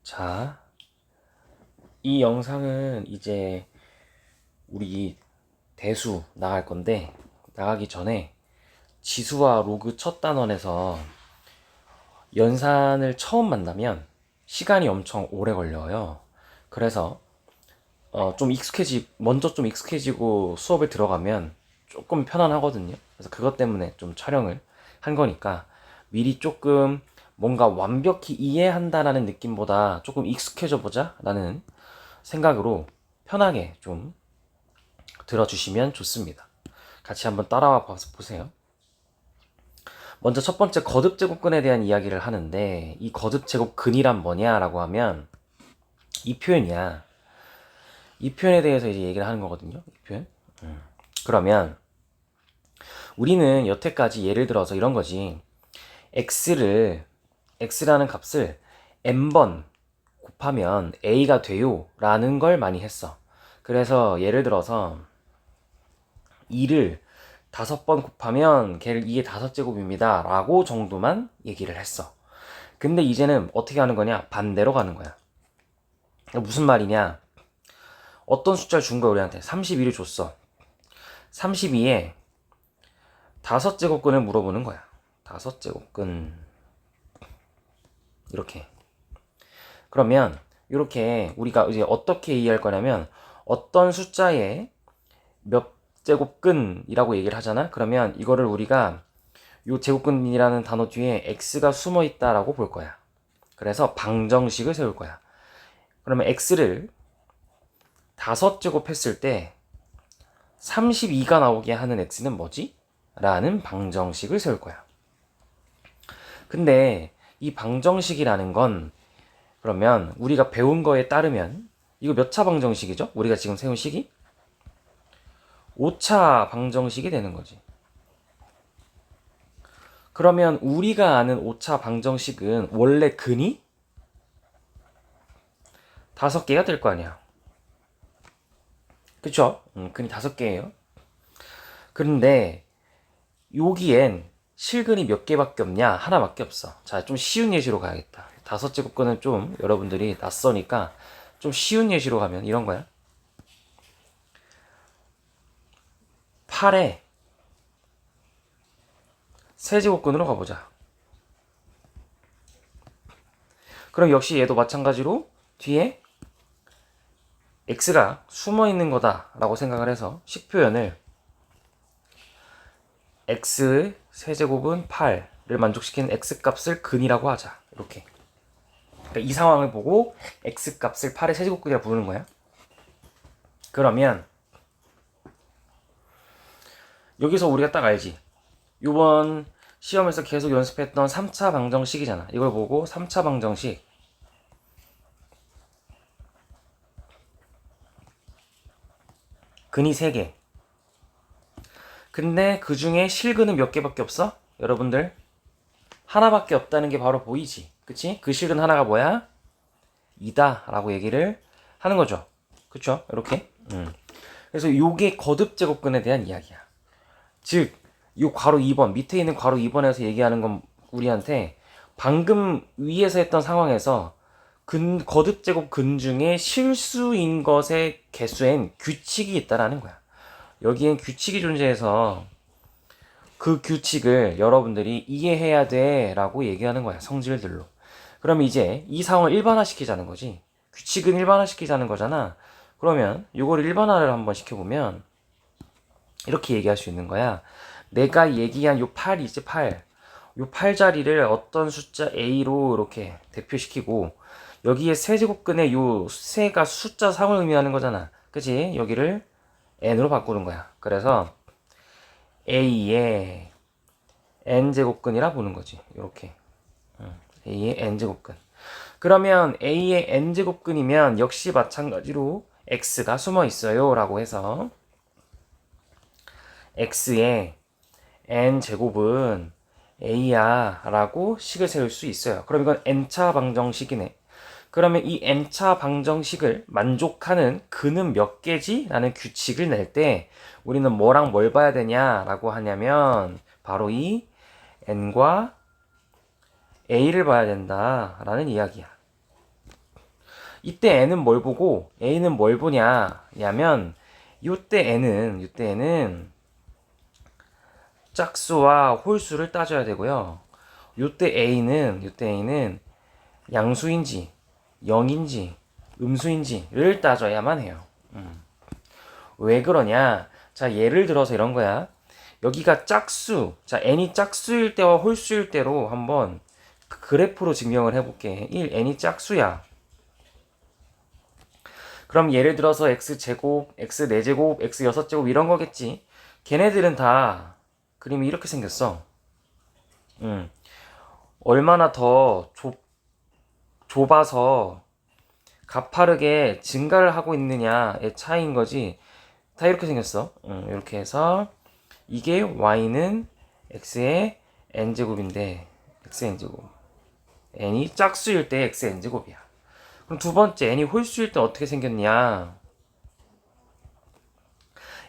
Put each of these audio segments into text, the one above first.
자, 이 영상은 이제 우리 대수 나갈 건데, 나가기 전에 지수와 로그 첫 단원에서 연산을 처음 만나면 시간이 엄청 오래 걸려요. 그래서 먼저 좀 익숙해지고 수업에 들어가면 조금 편안하거든요. 그래서 그것 때문에 좀 촬영을 한 거니까 미리 조금 뭔가 완벽히 이해한다라는 느낌보다 조금 익숙해져 보자 라는 생각으로 편하게 좀 들어주시면 좋습니다. 같이 한번 따라와 보세요. 먼저 첫 번째 거듭제곱근에 대한 이야기를 하는데, 이 거듭제곱근이란 뭐냐라고 하면 이 표현이야. 이 표현에 대해서 이제 얘기를 하는 거거든요. 이 표현. 그러면 우리는 여태까지 예를 들어서 이런 거지. x라는 값을 n번 곱하면 a가 돼요 라는 걸 많이 했어. 그래서 예를 들어서 2를 5번 곱하면 이게 5제곱입니다 라고 정도만 얘기를 했어. 근데 이제는 어떻게 하는 거냐? 반대로 가는 거야. 무슨 말이냐? 어떤 숫자를 준 거야 우리한테? 32를 줬어. 32에 5제곱근을 물어보는 거야. 5제곱근 이렇게. 그러면 이렇게 우리가 이제 어떻게 이해할 거냐면, 어떤 숫자에 몇 제곱근이라고 얘기를 하잖아. 그러면 이거를 우리가 요 제곱근이라는 단어 뒤에 x가 숨어 있다라고 볼 거야. 그래서 방정식을 세울 거야. 그러면 x를 5제곱 했을 때 32가 나오게 하는 x는 뭐지? 라는 방정식을 세울 거야. 근데 이 방정식이라는 건, 그러면 우리가 배운 거에 따르면 이거 몇 차 방정식이죠? 우리가 지금 세운 식이 5차 방정식이 되는 거지. 그러면 우리가 아는 5차 방정식은 원래 근이 5개가 될 거 아니야. 그쵸? 근이 5개예요. 그런데 여기엔 실근이 몇 개밖에 없냐? 하나밖에 없어. 자, 좀 쉬운 예시로 가야겠다. 5제곱근은 좀 여러분들이 낯서니까 좀 쉬운 예시로 가면 이런 거야. 8에 세제곱근으로 가보자. 그럼 역시 얘도 마찬가지로 뒤에 x가 숨어 있는 거다 라고 생각을 해서 식표현을 x 세제곱은 8를 만족시키는 x 값을 근이라고 하자. 이렇게. 그러니까 이 상황을 보고 x 값을 8의 세제곱근이라 부르는 거야. 그러면 여기서 우리가 딱 알지. 이번 시험에서 계속 연습했던 3차 방정식이잖아. 이걸 보고 3차 방정식 근이 3개. 근데 그 중에 실근은 몇 개밖에 없어? 여러분들 하나밖에 없다는 게 바로 보이지. 그치? 그 실근 하나가 뭐야? 2다 라고 얘기를 하는 거죠. 그쵸? 이렇게. 그래서 요게 거듭제곱근에 대한 이야기야. 즉, 요 괄호 2번, 밑에 있는 괄호 2번에서 얘기하는 건 우리한테 방금 위에서 했던 상황에서 거듭제곱 근 중에 실수인 것의 개수엔 규칙이 있다라는 거야. 여기엔 규칙이 존재해서 그 규칙을 여러분들이 이해해야 돼 라고 얘기하는 거야. 성질들로. 그럼 이제 이 상황을 일반화시키자는 거지. 규칙은 일반화시키자는 거잖아. 그러면 이걸 일반화를 한번 시켜보면 이렇게 얘기할 수 있는 거야. 내가 얘기한 요 8이지 8. 요 8자리를 어떤 숫자 A로 이렇게 대표시키고, 여기에 세제곱근에 요 세가 숫자 3을 의미하는 거잖아. 그치? 여기를 N으로 바꾸는 거야. 그래서 A의 N제곱근이라 보는 거지. 이렇게. A의 N제곱근. 그러면 A의 N제곱근이면 역시 마찬가지로 X가 숨어 있어요 라고 해서 X의 N제곱은 A야 라고 식을 세울 수 있어요. 그럼 이건 N차 방정식이네. 그러면 이 N차 방정식을 만족하는 근은 몇 개지? 라는 규칙을 낼 때 우리는 뭐랑 뭘 봐야 되냐 라고 하냐면 바로 이 N과 A를 봐야 된다 라는 이야기야. 이때 n은 뭘 보고 a는 뭘 보냐 냐면 요때 n은 짝수와 홀수를 따져야 되고요. 요때 a는 양수인지 0인지 음수인지를 따져야만 해요. 왜 그러냐? 자, 예를 들어서 이런 거야. 여기가 짝수, 자, n이 짝수일 때와 홀수일 때로 한번 그래프로 증명을 해볼게. 1, n이 짝수야. 그럼 예를 들어서 x제곱, x4제곱, x6제곱 이런 거겠지. 걔네들은 다 그림이 이렇게 생겼어. 얼마나 더 좁아서 가파르게 증가를 하고 있느냐의 차이인 거지. 다 이렇게 생겼어. 이렇게 해서 이게 y는 x의 n제곱인데 xn제곱. n이 짝수일 때 xn제곱이야. 그럼 두 번째 n이 홀수일 때 어떻게 생겼냐?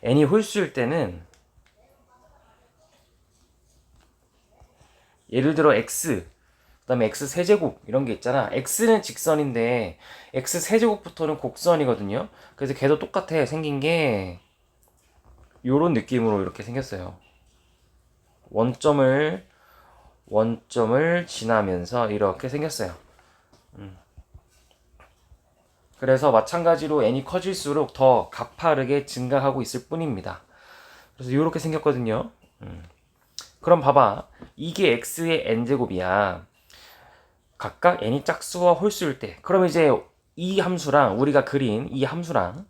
n이 홀수일 때는 예를 들어 x 그다음에 x 세제곱 이런 게 있잖아. x는 직선인데 x 세제곱부터는 곡선이거든요. 그래서 걔도 똑같아. 생긴 게 요런 느낌으로 이렇게 생겼어요. 원점을 지나면서 이렇게 생겼어요. 그래서 마찬가지로 n이 커질수록 더 가파르게 증가하고 있을 뿐입니다. 그래서 이렇게 생겼거든요. 그럼 봐봐. 이게 x의 n제곱이야. 각각 n이 짝수와 홀수일 때. 그럼 이제 이 함수랑 우리가 그린 이 함수랑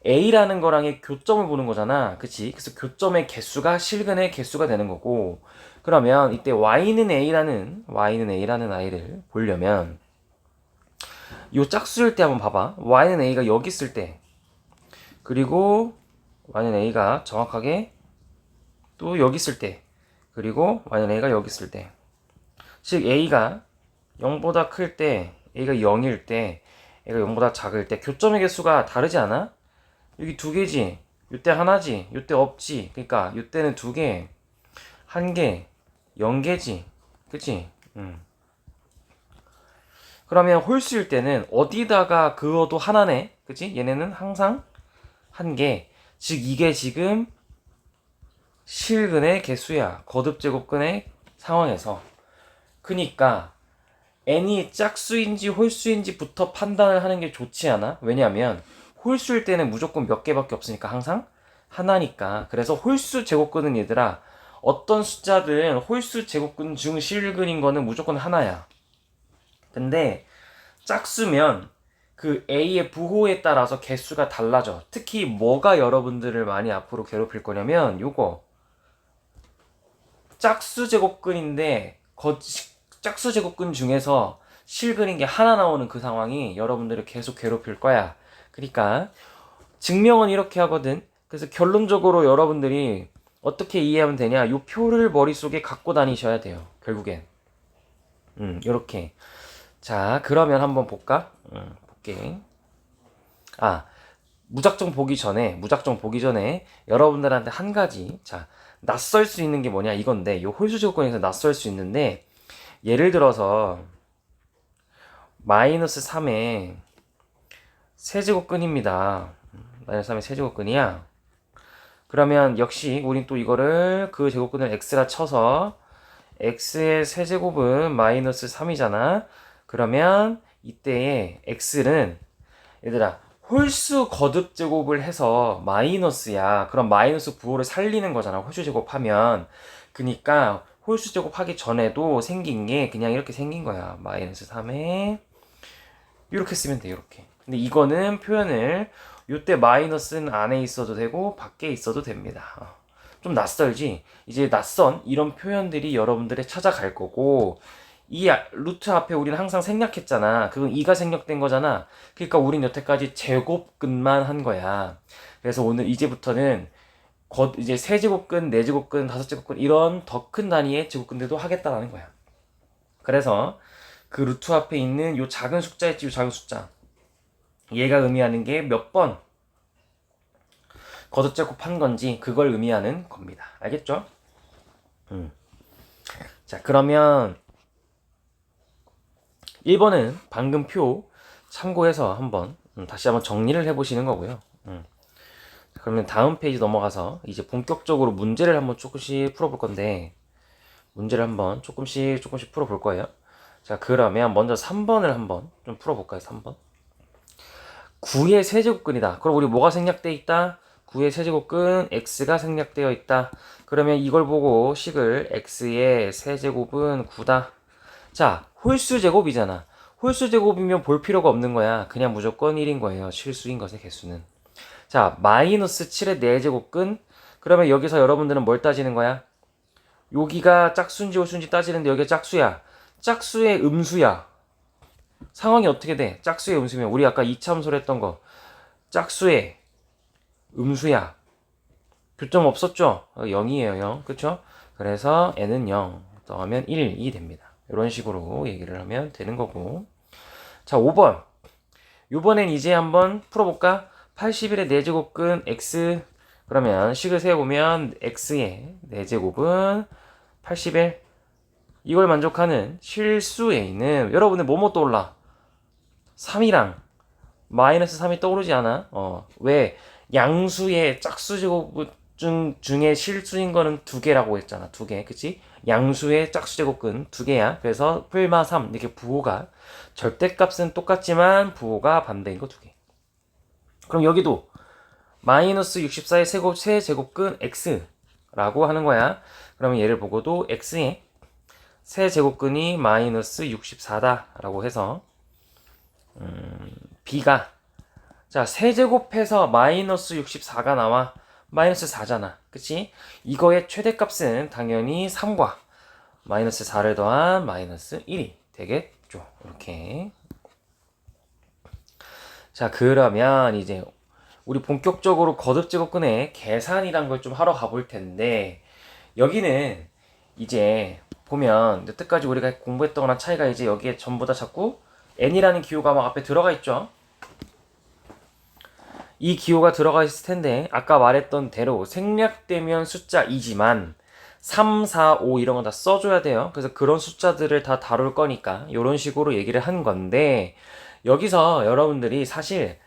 a라는 거랑의 교점을 보는 거잖아. 그치? 그래서 교점의 개수가 실근의 개수가 되는 거고, 그러면 이때 y는 a라는 a를 보려면 요 짝수일 때 한번 봐봐. y는 a가 여기 있을 때, 그리고 y는 a가 정확하게 또 여기 있을 때, 그리고 y는 a가 여기 있을 때, 즉 a가 0보다 클 때, a가 0일 때, a가 0보다 작을 때 교점의 개수가 다르지 않아? 여기 두 개지. 요때 하나지. 요때 없지. 그러니까 요때는 두 개, 한 개, 0개지. 그치? 그러면 홀수일 때는 어디다가 그어도 하나네. 그치? 얘네는 항상 한 개. 즉 이게 지금 실근의 개수야. 거듭제곱근의 상황에서. 그니까 n이 짝수인지 홀수인지부터 판단을 하는 게 좋지 않아? 왜냐하면 홀수일 때는 무조건 몇 개밖에 없으니까 항상 하나니까. 그래서 홀수 제곱근은 얘들아, 어떤 숫자든 홀수 제곱근 중 실근인 거는 무조건 하나야. 근데 짝수면 그 a의 부호에 따라서 개수가 달라져. 특히 뭐가 여러분들을 많이 앞으로 괴롭힐 거냐면 요거 짝수 제곱근인데 짝수 제곱근 중에서 실근인 게 하나 나오는 그 상황이 여러분들을 계속 괴롭힐 거야. 그러니까 증명은 이렇게 하거든. 그래서 결론적으로 여러분들이 어떻게 이해하면 되냐? 이 표를 머릿속에 갖고 다니셔야 돼요. 결국엔. 요렇게. 자, 그러면 한번 볼까? 볼게. 아, 무작정 보기 전에 여러분들한테 한 가지, 자, 낯설 수 있는 게 뭐냐 이건데, 요 홀수 제곱근에서 낯설 수 있는데, 예를 들어서 마이너스 3의 세제곱근입니다. 마이너스 3의 세제곱근이야. 그러면 역시 우린 또 이거를 그 제곱근을 x라 쳐서 x의 세제곱은 마이너스 3이잖아. 그러면 이때의 x는 얘들아 홀수 거듭 제곱을 해서 마이너스야. 그럼 마이너스 부호를 살리는 거잖아. 홀수 제곱하면. 그니까 홀수 제곱하기 전에도 생긴 게 그냥 이렇게 생긴 거야. 마이너스 3에 이렇게 쓰면 돼. 이렇게. 근데 이거는 표현을 요때 마이너스는 안에 있어도 되고 밖에 있어도 됩니다. 좀 낯설지? 이제 낯선 이런 표현들이 여러분들의 찾아갈 거고, 이 루트 앞에 우리는 항상 생략했잖아. 그건 2가 생략된 거잖아. 그러니까 우린 여태까지 제곱근만 한 거야. 그래서 오늘 이제부터는 이제 세제곱근, 네제곱근, 다섯제곱근 이런 더 큰 단위의 제곱근들도 하겠다라는 거야. 그래서 그 루트 앞에 있는 요 작은 숫자 있지, 요 작은 숫자. 얘가 의미하는 게 몇 번 거듭제곱한 건지 그걸 의미하는 겁니다. 알겠죠? 자, 그러면 1번은 방금 표 참고해서 한번 다시 한번 정리를 해보시는 거고요. 그러면 다음 페이지 넘어가서 이제 본격적으로 문제를 한번 조금씩 풀어볼 건데, 문제를 한번 조금씩 풀어볼 거예요. 자, 그러면 먼저 3번을 한번 좀 풀어볼까요? 3번. 9의 세제곱근이다. 그럼 우리 뭐가 생략되어 있다? 9의 세제곱근 x가 생략되어 있다. 그러면 이걸 보고 식을 x의 세제곱은 9다. 자, 홀수 제곱이잖아. 홀수 제곱이면 볼 필요가 없는 거야. 그냥 무조건 1인 거예요. 실수인 것의 개수는. 자, 마이너스 7의 4제곱근. 그러면 여기서 여러분들은 뭘 따지는 거야? 여기가 짝수인지 홀수인지 따지는데 여기가 짝수야. 짝수의 음수야. 상황이 어떻게 돼? 짝수의 음수면 우리 아까 이차함수로 했던 거 짝수의 음수야. 교점 없었죠? 0이에요 0. 그쵸? 그래서 n은 0 더하면 1이 됩니다. 이런 식으로 얘기를 하면 되는 거고. 자, 5번. 요번엔 이제 한번 풀어볼까? 81의 4제곱근 x. 그러면 식을 세워보면 x의 4제곱은 81. 이걸 만족하는 실수에는 여러분들 뭐뭐 떠올라? 3이랑 마이너스 3이 떠오르지 않아? 왜? 양수의 짝수 제곱 중에 실수인 거는 2개라고 했잖아. 2개. 그치? 양수의 짝수 제곱근 2개야. 그래서 풀마 3. 이렇게 부호가 절대값은 똑같지만 부호가 반대인 거 2개. 그럼 여기도 마이너스 64의 세제곱근 x라고 하는 거야. 그러면 얘를 보고도 x의 세제곱근이 마이너스 64다 라고 해서 b가 자 세제곱해서 마이너스 64가 나와. 마이너스 4잖아. 그치? 이거의 최대값은 당연히 3과 마이너스 4를 더한 마이너스 1이 되겠죠. 이렇게. 자, 그러면 이제 우리 본격적으로 거듭제곱근의 계산이란 걸 좀 하러 가볼 텐데, 여기는 이제 보면 여태까지 우리가 공부했던 거랑 차이가 이제 여기에 전부 다 자꾸 n이라는 기호가 막 앞에 들어가 있죠. 이 기호가 들어가 있을 텐데 아까 말했던 대로 생략되면 숫자 2지만 3, 4, 5 이런 건 다 써줘야 돼요. 그래서 그런 숫자들을 다 다룰 거니까 이런 식으로 얘기를 한 건데, 여기서 여러분들이 사실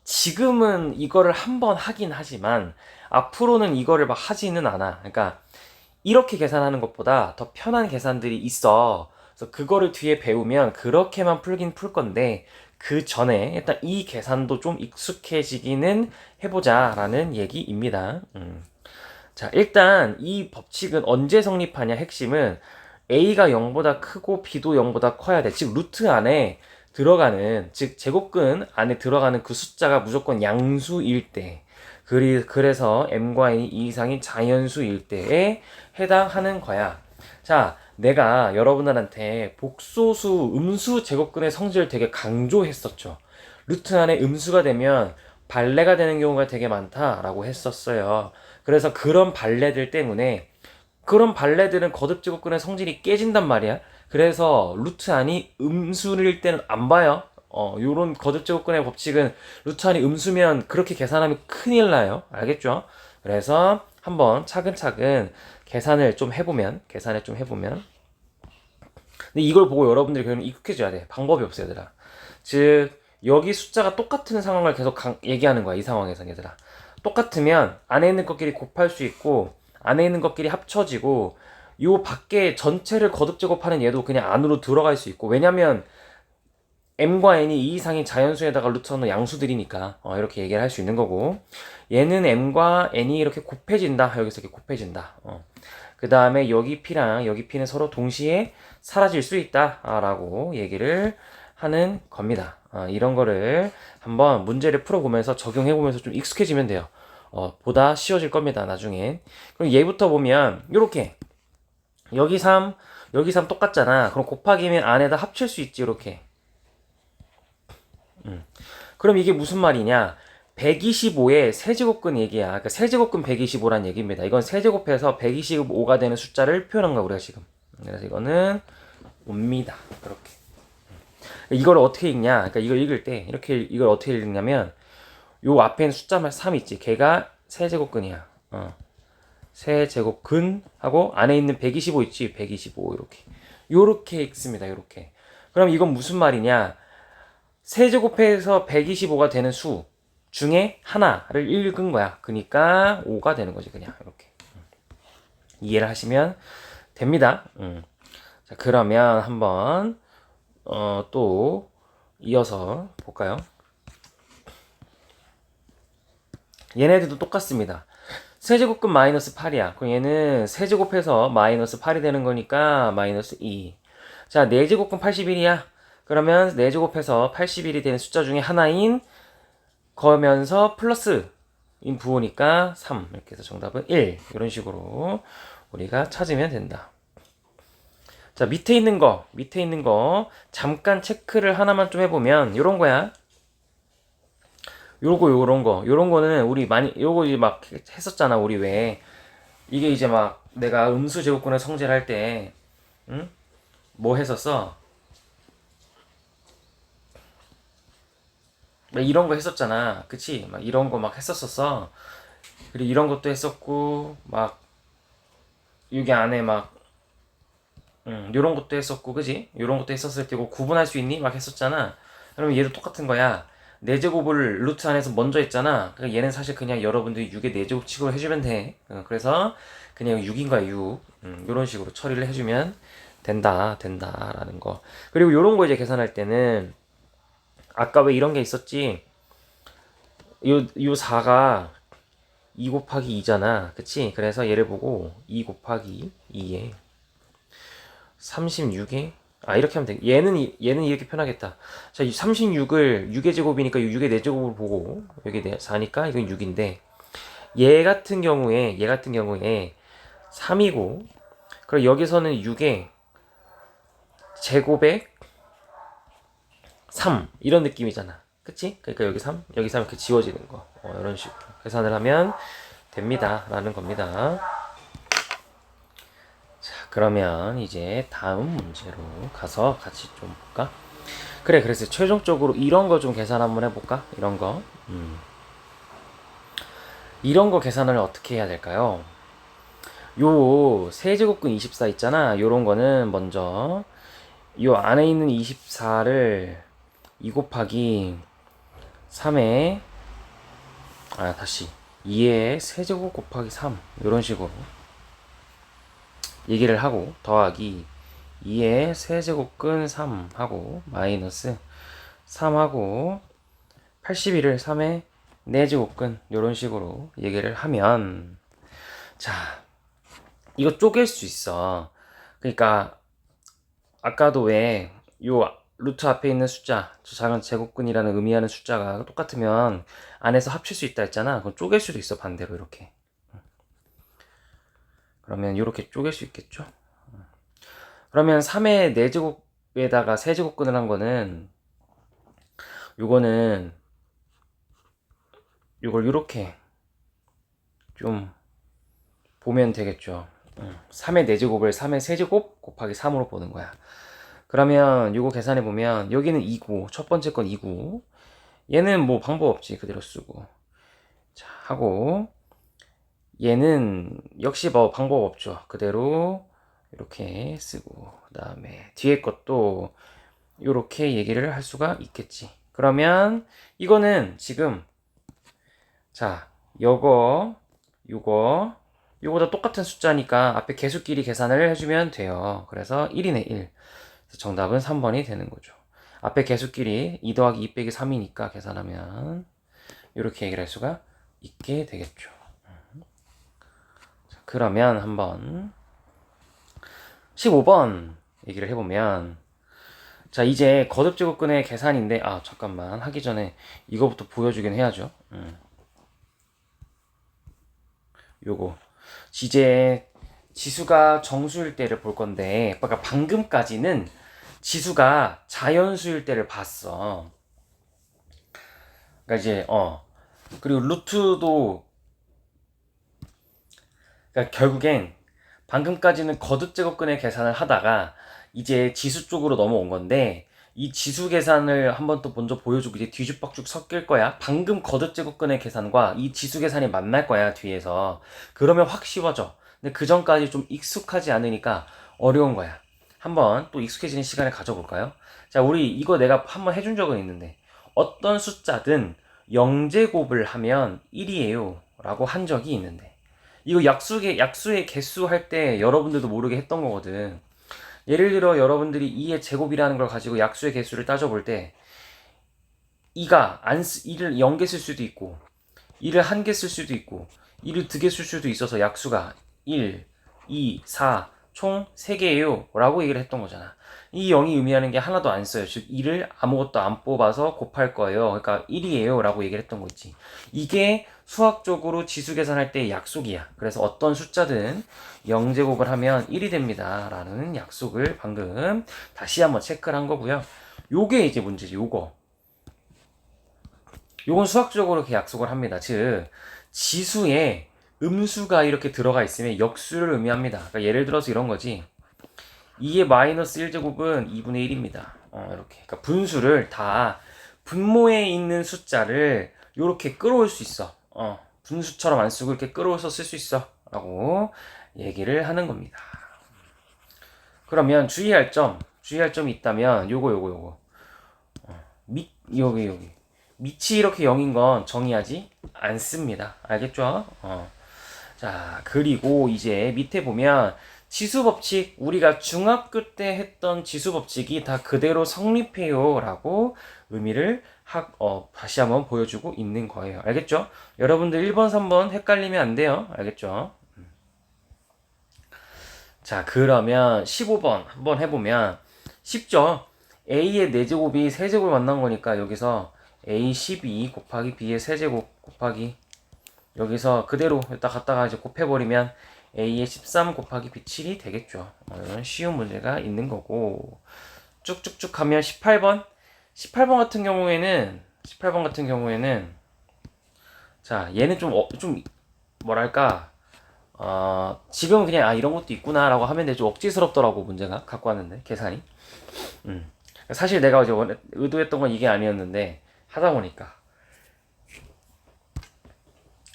지금은 이거를 한번 하긴 하지만 앞으로는 이거를 막 하지는 않아. 그러니까 이렇게 계산하는 것보다 더 편한 계산들이 있어. 그래서 그거를 뒤에 배우면 그렇게만 풀긴 풀 건데, 그 전에 일단 이 계산도 좀 익숙해지기는 해보자라는 얘기입니다. 자, 일단 이 법칙은 언제 성립하냐? 핵심은 a가 0보다 크고 b도 0보다 커야 돼. 즉 루트 안에 들어가는, 즉 제곱근 안에 들어가는 그 숫자가 무조건 양수일 때, 그래서 m과 n이 2 이상인 자연수일 때에 해당하는 거야. 자, 내가 여러분들한테 복소수 음수 제곱근의 성질을 되게 강조했었죠. 루트 안에 음수가 되면 발레가 되는 경우가 되게 많다라고 했었어요. 그래서 그런 발레들 때문에, 그런 발레들은 거듭제곱근의 성질이 깨진단 말이야. 그래서 루트 안이 음수일 때는 안 봐요. 요런 거듭제곱근의 법칙은 루트 안이 음수면 그렇게 계산하면 큰일 나요. 알겠죠? 그래서 한번 차근차근 계산을 좀 해보면. 근데 이걸 보고 여러분들이 그냥 익숙해져야 돼. 방법이 없어, 얘들아. 즉, 여기 숫자가 똑같은 상황을 계속 얘기하는 거야, 이 상황에서, 얘들아. 똑같으면 안에 있는 것끼리 곱할 수 있고, 안에 있는 것끼리 합쳐지고, 요 밖에 전체를 거듭 제곱하는 얘도 그냥 안으로 들어갈 수 있고, 왜냐면 m과 n이 2 이상인 자연수에다가 루트는 양수들이니까 이렇게 얘기를 할 수 있는 거고, 얘는 m과 n이 이렇게 곱해진다. 여기서 이렇게 곱해진다. 그 다음에 여기 p랑 여기 p는 서로 동시에 사라질 수 있다 라고 얘기를 하는 겁니다. 이런 거를 한번 문제를 풀어보면서 적용해보면서 좀 익숙해지면 돼요. 보다 쉬워질 겁니다, 나중엔. 그럼 얘부터 보면 요렇게 여기 3 여기 3 똑같잖아. 그럼 곱하기면 안에다 합칠 수 있지. 이렇게. 그럼 이게 무슨 말이냐? 125의 세제곱근 얘기야. 그러니까 세제곱근 125란 얘기입니다. 이건 세제곱해서 125가 되는 숫자를 표현한 거야, 우리가 지금. 그래서 이거는 옵니다. 그렇게. 이걸 어떻게 읽냐? 그러니까 이걸 읽을 때 이렇게 이걸 어떻게 읽냐면, 요 앞에 있는 숫자만 3 있지. 걔가 세제곱근이야. 세제곱근하고 안에 있는 125 있지. 125 이렇게. 요렇게 읽습니다. 요렇게. 그럼 이건 무슨 말이냐? 세제곱해서 125가 되는 수 중에 하나를 읽은 거야. 그러니까 5가 되는 거지. 그냥 이렇게 이해를 하시면 됩니다. 자, 그러면 한번 또 이어서 볼까요? 얘네들도 똑같습니다. 세제곱근 마이너스 8이야. 그럼 얘는 세제곱해서 마이너스 8이 되는 거니까 마이너스 2. 자, 4제곱근 81이야. 그러면 4제곱해서 81이 되는 숫자 중에 하나인 거면서 플러스인 부호니까 3. 이렇게 해서 정답은 1. 이런 식으로 우리가 찾으면 된다. 자, 밑에 있는 거 잠깐 체크를 하나만 좀 해보면 요런 거야. 요런 거는 우리 많이 요거 이제 막 했었잖아. 우리 왜 이게 이제 막 내가 음수 제곱근의 성질을 할 때 응? 뭐 했었어? 막 이런 거 했었잖아. 그치? 막 이런 거 막 했었었어. 그리고 이런 것도 했었고 막 여기 안에 막 요런 것도 했었고, 그지? 요런 것도 했었을 때고 구분할 수 있니? 막 했었잖아. 그러면 얘도 똑같은 거야. 4제곱을 루트 안에서 먼저 했잖아. 그러니까 얘는 사실 그냥 여러분들이 6의 4제곱 취급을 해주면 돼. 그래서 그냥 6인 거야, 6. 요런 식으로 처리를 해주면 된다라는 거. 그리고 요런 거 이제 계산할 때는 아까 왜 이런 게 있었지? 요 4가 2 곱하기 2잖아. 그치? 그래서 얘를 보고 2 곱하기 2에 36에 이렇게 하면 돼. 얘는 이렇게 편하겠다. 자, 36을 6의 제곱이니까 6의 4제곱을 보고 여기 4니까 이건 6인데 얘 같은 경우에 3이고 그리고 여기서는 6의 제곱에 3 이런 느낌이잖아. 그치? 그러니까 여기 3 이렇게 지워지는 거. 이런 식으로 계산을 하면 됩니다. 라는 겁니다. 자, 그러면 이제 다음 문제로 가서 같이 좀 볼까? 그래, 그래서 최종적으로 이런 거 좀 계산 한번 해볼까? 이런 거. 이런 거 계산을 어떻게 해야 될까요? 요 세제곱근 24 있잖아. 요런 거는 먼저 요 안에 있는 24를 2 곱하기 3에 다시 2의 세제곱 곱하기 3 요런 식으로 얘기를 하고 더하기 2의 세제곱근 3 하고 마이너스 3 하고 81을 3의 4제곱근 요런 식으로 얘기를 하면 자 이거 쪼갤 수 있어. 그러니까 아까도 왜 요 루트 앞에 있는 숫자 저 작은 제곱근이라는 의미하는 숫자가 똑같으면 안에서 합칠 수 있다 했잖아. 그럼 쪼갤 수도 있어. 반대로 이렇게. 그러면 이렇게 쪼갤 수 있겠죠. 그러면 3의 4제곱에다가 세제곱근을 한 거는 요거는 요걸 이렇게 좀 보면 되겠죠. 3의 4제곱을 3의 세제곱 곱하기 3으로 보는 거야. 그러면 요거 계산해 보면 여기는 2고 첫 번째 건 2고 얘는 뭐 방법 없지. 그대로 쓰고 자 하고 얘는 역시 뭐 방법 없죠. 그대로 이렇게 쓰고 그 다음에 뒤에 것도 이렇게 얘기를 할 수가 있겠지. 그러면 이거는 지금 자 요거보다 똑같은 숫자니까 앞에 개수끼리 계산을 해주면 돼요. 그래서 1이네 1. 정답은 3번이 되는 거죠. 앞에 개수끼리 2 더하기 2 빼기 3이니까 계산하면 이렇게 얘기를 할 수가 있게 되겠죠. 자, 그러면 한번 15번 얘기를 해보면 자 이제 거듭제곱근의 계산인데 잠깐만 하기 전에 이거부터 보여주긴 해야죠. 요거 이제 지수가 정수일 때를 볼 건데 그러니까 방금까지는 지수가 자연수일 때를 봤어. 그러니까 이제 그리고 루트도 그러니까 결국엔 방금까지는 거듭제곱근의 계산을 하다가 이제 지수 쪽으로 넘어온 건데 이 지수 계산을 한번 또 먼저 보여주고 이제 뒤죽박죽 섞일 거야. 방금 거듭제곱근의 계산과 이 지수 계산이 만날 거야 뒤에서. 그러면 확 쉬워져. 근데 그 전까지 좀 익숙하지 않으니까 어려운 거야. 한번 또 익숙해지는 시간을 가져볼까요? 자, 우리 이거 내가 한번 해준 적은 있는데 어떤 숫자든 0제곱을 하면 1이에요 라고 한 적이 있는데 이거 약수의 개수 할 때 여러분들도 모르게 했던 거거든. 예를 들어 여러분들이 2의 제곱이라는 걸 가지고 약수의 개수를 따져볼 때 2를 0개 쓸 수도 있고 2를 1개 쓸 수도 있고 2를 2개 쓸 수도 있어서 약수가 1, 2, 4, 총 3개예요 라고 얘기를 했던 거잖아. 이 0이 의미하는 게 하나도 안 써요. 즉 2를 아무것도 안 뽑아서 곱할 거예요. 그러니까 1이에요 라고 얘기를 했던 거 있지. 이게 수학적으로 지수 계산할 때의 약속이야. 그래서 어떤 숫자든 0제곱을 하면 1이 됩니다 라는 약속을 방금 다시 한번 체크를 한 거고요. 요게 이제 문제지. 요건 수학적으로 이렇게 약속을 합니다. 즉 지수에 음수가 이렇게 들어가 있으면 역수를 의미합니다. 그러니까 예를 들어서 이런 거지. 2의 마이너스 1제곱은 2분의 1입니다. 이렇게. 그러니까 분수를 다 분모에 있는 숫자를 이렇게 끌어올 수 있어. 분수처럼 안 쓰고 이렇게 끌어올서 쓸 수 있어. 라고 얘기를 하는 겁니다. 그러면 주의할 점이 있다면 요거. 여기. 밑이 이렇게 0인 건 정의하지 않습니다. 알겠죠? 자, 그리고 이제 밑에 보면 지수법칙, 우리가 중학교 때 했던 지수법칙이 다 그대로 성립해요 라고 의미를 다시 한번 보여주고 있는 거예요. 알겠죠? 여러분들 1번, 3번 헷갈리면 안 돼요. 알겠죠? 자, 그러면 15번 한번 해보면 쉽죠? A의 4제곱이 3제곱을 만난 거니까 여기서 A12 곱하기 B의 세제곱 곱하기 여기서 그대로 여기다 갖다가 이제 곱해버리면 A의 13 곱하기 B7이 되겠죠. 이런 쉬운 문제가 있는 거고 쭉쭉쭉 하면 18번 같은 경우에는 자 얘는 좀 뭐랄까 지금은 그냥 이런 것도 있구나 라고 하면 되죠. 억지스럽더라고 문제가 갖고 왔는데 계산이 사실 내가 어제 의도했던 건 이게 아니었는데 하다 보니까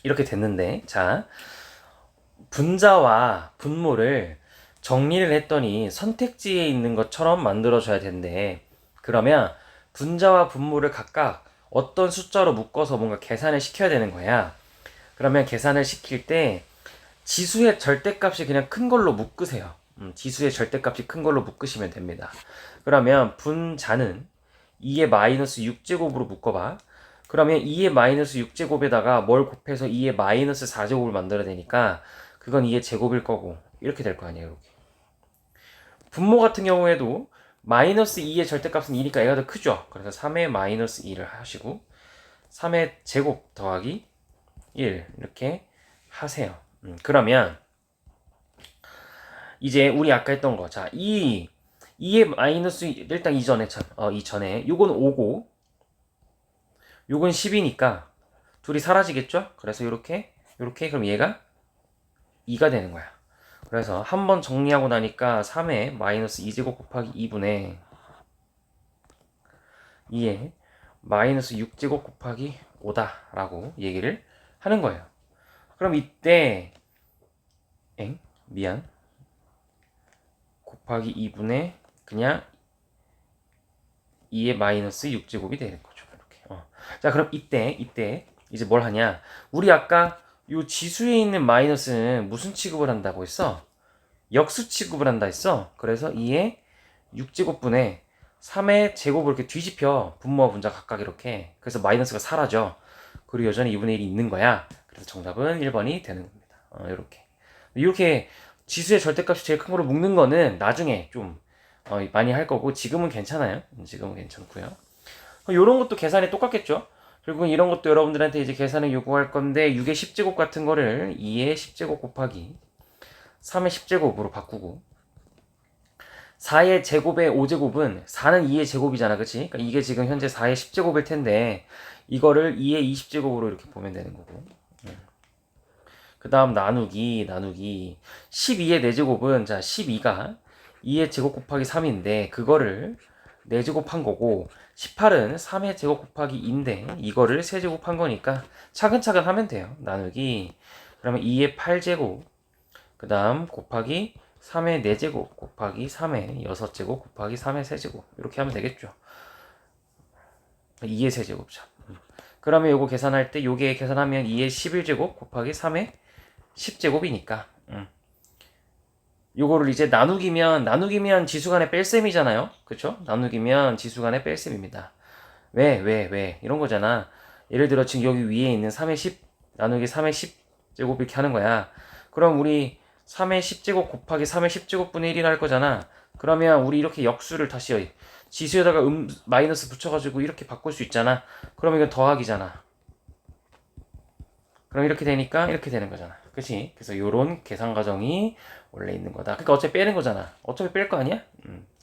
이렇게 됐는데 자 분자와 분모를 정리를 했더니 선택지에 있는 것처럼 만들어줘야 된대. 그러면 분자와 분모를 각각 어떤 숫자로 묶어서 뭔가 계산을 시켜야 되는 거야. 그러면 계산을 시킬 때 지수의 절대값이 그냥 큰 걸로 묶으세요. 지수의 절대값이 큰 걸로 묶으시면 됩니다. 그러면 분자는 2의 마이너스 6제곱으로 묶어봐. 그러면 2의 마이너스 6제곱에다가 뭘 곱해서 2의 마이너스 4제곱을 만들어야 되니까 그건 2의 제곱일 거고 이렇게 될 거 아니에요. 이렇게. 분모 같은 경우에도 마이너스 2의 절대값은 2니까 얘가 더 크죠. 그래서 3의 마이너스 2를 하시고 3의 제곱 더하기 1 이렇게 하세요. 그러면 이제 우리 아까 했던 거 자 2의 마이너스 일단 이전에 요건 5고 요건 10이니까 둘이 사라지겠죠? 그래서 요렇게 그럼 얘가 2가 되는 거야. 그래서 한번 정리하고 나니까 3의 마이너스 2제곱 곱하기 2분의 2의 마이너스 6제곱 곱하기 5다 라고 얘기를 하는 거예요. 그럼 이때 곱하기 2분의 그냥 2의 마이너스 6제곱이 되는 거죠. 이렇게. 자, 그럼 이때 이제 뭘 하냐? 우리 아까 요 지수에 있는 마이너스는 무슨 취급을 한다고 했어? 역수 취급을 한다 했어. 그래서 2의 6제곱분의 3의 제곱을 이렇게 뒤집혀. 분모와 분자 각각 이렇게. 그래서 마이너스가 사라져. 그리고 여전히 2분의 1이 있는 거야. 그래서 정답은 1번이 되는 겁니다. 이렇게 지수의 절대값이 제일 큰 거로 묶는 거는 나중에 좀 많이 할 거고 지금은 괜찮아요. 지금은 괜찮고요. 요런 것도 계산이 똑같겠죠. 결국은 이런 것도 여러분들한테 이제 계산을 요구할 건데 6의 10제곱 같은 거를 2의 10제곱 곱하기 3의 10제곱으로 바꾸고 4의 제곱의 5제곱은 4는 2의 제곱이잖아. 그치? 그러니까 이게 지금 현재 4의 10제곱일 텐데 이거를 2의 20제곱으로 이렇게 보면 되는 거고 그 다음 나누기 12의 4제곱은 자 12가 2의 제곱 곱하기 3인데 그거를 4제곱한 거고 18은 3의 제곱 곱하기 2인데 이거를 3제곱한 거니까 차근차근 하면 돼요. 나누기 그러면 2의 8제곱 그 다음 곱하기 3의 4제곱 곱하기 3의 6제곱 곱하기 3의 세제곱 이렇게 하면 되겠죠. 2의 세제곱죠. 그러면 요거 계산할 때 요게 계산하면 2의 11제곱 곱하기 3의 10제곱이니까 요거를 이제 나누기면 지수간의 뺄셈이잖아요. 그쵸? 나누기면 지수간의 뺄셈입니다. 왜 이런 거잖아. 예를 들어 지금 여기 위에 있는 3의 10 나누기 3의 10제곱 이렇게 하는 거야. 그럼 우리 3의 10제곱 곱하기 3의 10제곱분의 1이라 할 거잖아. 그러면 우리 이렇게 역수를 다시 지수에다가 마이너스 붙여가지고 이렇게 바꿀 수 있잖아. 그러면 이건 더하기잖아. 그럼 이렇게 되니까 이렇게 되는 거잖아. 그치? 그래서 요런 계산 과정이 원래 있는 거다. 그러니까 어차피 빼는 거잖아. 어차피 뺄 거 아니야?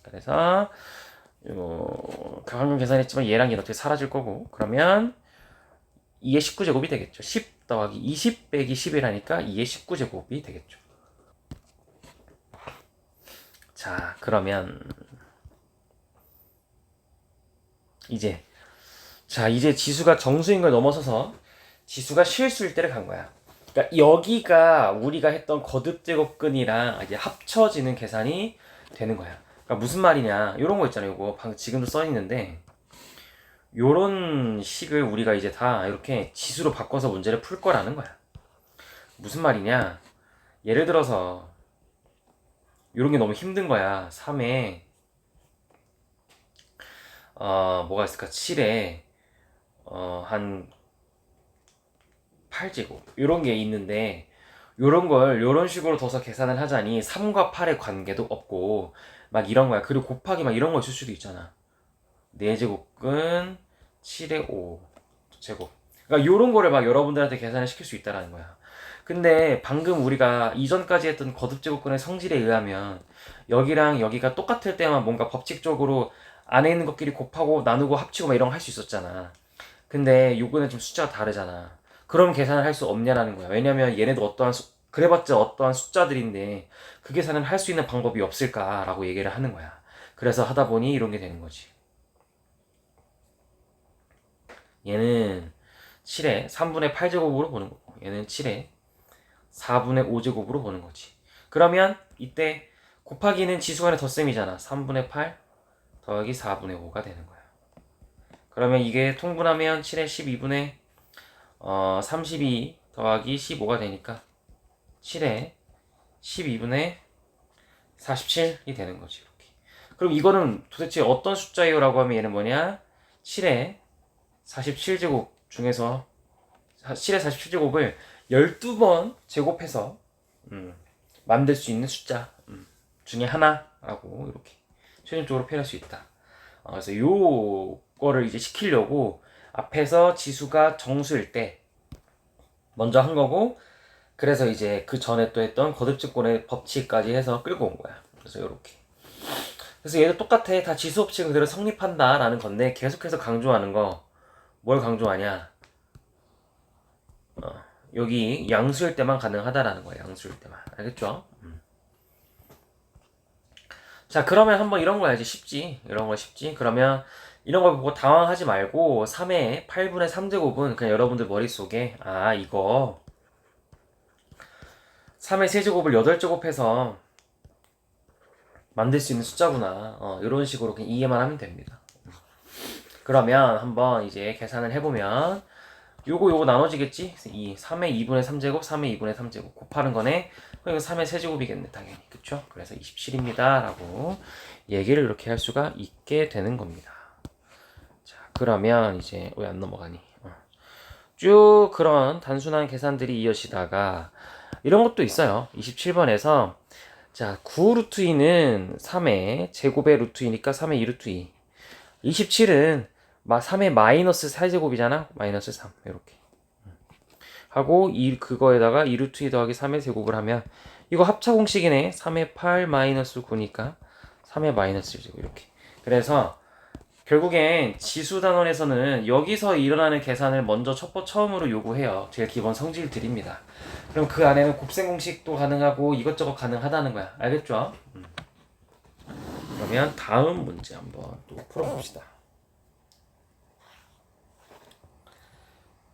그래서 방금 계산했지만 얘랑 얘는 어떻게 사라질 거고 그러면 2의 19제곱이 되겠죠. 10 더하기 20 빼기 11하니까 2의 19제곱이 되겠죠. 자, 그러면 이제 지수가 정수인 걸 넘어서서 지수가 실수일 때를 간 거야. 그러니까 여기가 우리가 했던 거듭제곱근이랑 이제 합쳐지는 계산이 되는 거야. 그러니까 무슨 말이냐? 이런 거 있잖아요. 이거 방금 지금도 써 있는데 요런 식을 우리가 이제 다 이렇게 지수로 바꿔서 문제를 풀 거라는 거야. 무슨 말이냐? 예를 들어서 요런 게 너무 힘든 거야. 3에 뭐가 있을까? 7에 한 8제곱 요런 게 있는데 요런 걸 요런 식으로 둬서 계산을 하자니 3과 8의 관계도 없고 막 이런 거야. 그리고 곱하기 막 이런 거 있을 수도 있잖아. 4제곱근 7의 5 제곱. 그러니까 요런 거를 막 여러분들한테 계산을 시킬 수 있다라는 거야. 근데 방금 우리가 이전까지 했던 거듭제곱근의 성질에 의하면 여기랑 여기가 똑같을 때만 뭔가 법칙적으로 안에 있는 것끼리 곱하고 나누고 합치고 막 이런 거 할 수 있었잖아. 근데 요거는 좀 숫자가 다르잖아. 그럼 계산을 할 수 없냐라는 거야. 왜냐면 얘네도 그래봤자 어떠한 숫자들인데 그 계산을 할 수 있는 방법이 없을까라고 얘기를 하는 거야. 그래서 하다 보니 이런 게 되는 거지. 얘는 7의 3분의 8제곱으로 보는 거고 얘는 7의 4분의 5제곱으로 보는 거지. 그러면 이때 곱하기는 지수간의 덧셈이잖아. 3분의 8 더하기 4분의 5가 되는 거야. 그러면 이게 통분하면 7의 12분의 32 더하기 15가 되니까 7에 12분의 47이 되는 거지. 이렇게. 그럼 이거는 도대체 어떤 숫자예요? 라고 하면 얘는 뭐냐? 7에 47제곱 중에서 7의 47제곱을 12번 제곱해서 만들 수 있는 숫자 중에 하나라고 이렇게 최종적으로 표현할 수 있다. 그래서 요거를 이제 시키려고 앞에서 지수가 정수일 때 먼저 한 거고 그래서 이제 그 전에 또 했던 거듭증권의 법칙까지 해서 끌고 온 거야. 그래서 요렇게. 그래서 얘도 똑같아. 다 지수 법칙 그대로 성립한다 라는 건데 계속해서 강조하는 거 뭘 강조하냐? 여기 양수일 때만 가능하다라는 거야. 양수일 때만. 알겠죠? 자, 그러면 한번 이런 거 해야지. 쉽지. 이런 거 쉽지. 그러면 이런 걸 보고 당황하지 말고 3의 8분의 3제곱은 그냥 여러분들 머릿속에 이거 3의 세제곱을 8제곱해서 만들 수 있는 숫자구나. 이런 식으로 그냥 이해만 하면 됩니다. 그러면 한번 이제 계산을 해보면 요거 나눠지겠지? 3의 2분의 3제곱, 3의 2분의 3제곱 곱하는 거네. 그럼 이거 3의 세제곱이겠네 당연히. 그쵸? 그래서 27입니다 라고 얘기를 이렇게 할 수가 있게 되는 겁니다. 자, 그러면 이제 왜 안 넘어가니? 쭉 그런 단순한 계산들이 이어지다가 이런 것도 있어요. 27번에서 자, 9루트 2는 3의 제곱의 루트 2니까 3의 2루트 2. 27은 3의 마이너스 4제곱이잖아. 마이너스 3 이렇게 하고 그거에다가 2루트 2 더하기 3의 제곱을 하면 이거 합차 공식이네. 3의 8 마이너스 9니까 3의 마이너스 1제곱 이렇게. 그래서 결국엔 지수 단원에서는 여기서 일어나는 계산을 먼저 처음으로 요구해요. 제일 기본 성질들입니다. 그럼 그 안에는 곱셈 공식도 가능하고 이것저것 가능하다는 거야. 알겠죠? 그러면 다음 문제 한번 또 풀어봅시다.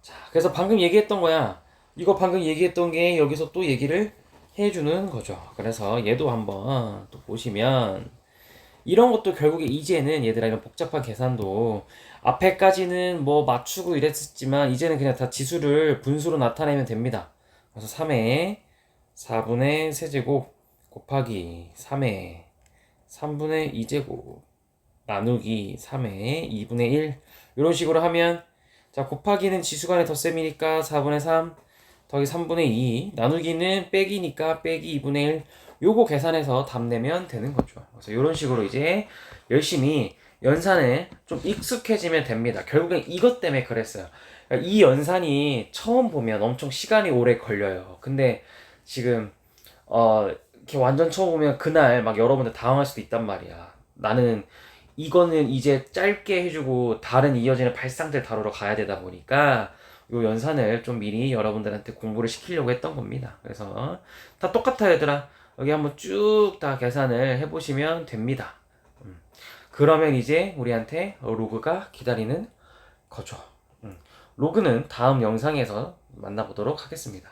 자, 그래서 방금 얘기했던 거야. 이거 방금 얘기했던 게 여기서 또 얘기를 해주는 거죠. 그래서 얘도 한번 또 보시면 이런 것도 결국에 이제는 얘들아 이런 복잡한 계산도 앞에까지는 뭐 맞추고 이랬었지만 이제는 그냥 다 지수를 분수로 나타내면 됩니다. 그래서 3의 4분의 세제곱 곱하기 3의 3분의 2제곱 나누기 3의 2분의 1 이런 식으로 하면 자 곱하기는 지수간의 덧셈이니까 4분의 3 더하기 3분의 2 나누기는 빼기니까 빼기 2분의 1 요거 계산해서 답 내면 되는 거죠. 그래서 이런 식으로 이제 열심히 연산에 좀 익숙해지면 됩니다. 결국엔 이것 때문에 그랬어요. 그러니까 이 연산이 처음 보면 엄청 시간이 오래 걸려요. 근데 지금 이렇게 완전 처음 보면 그날 막 여러분들 당황할 수도 있단 말이야. 나는 이거는 이제 짧게 해주고 다른 이어지는 발상들 다루러 가야 되다 보니까 요 연산을 좀 미리 여러분들한테 공부를 시키려고 했던 겁니다. 그래서 다 똑같아요, 얘들아. 여기 한번 쭉 다 계산을 해보시면 됩니다. 그러면 이제 우리한테 로그가 기다리는 거죠. 로그는 다음 영상에서 만나보도록 하겠습니다.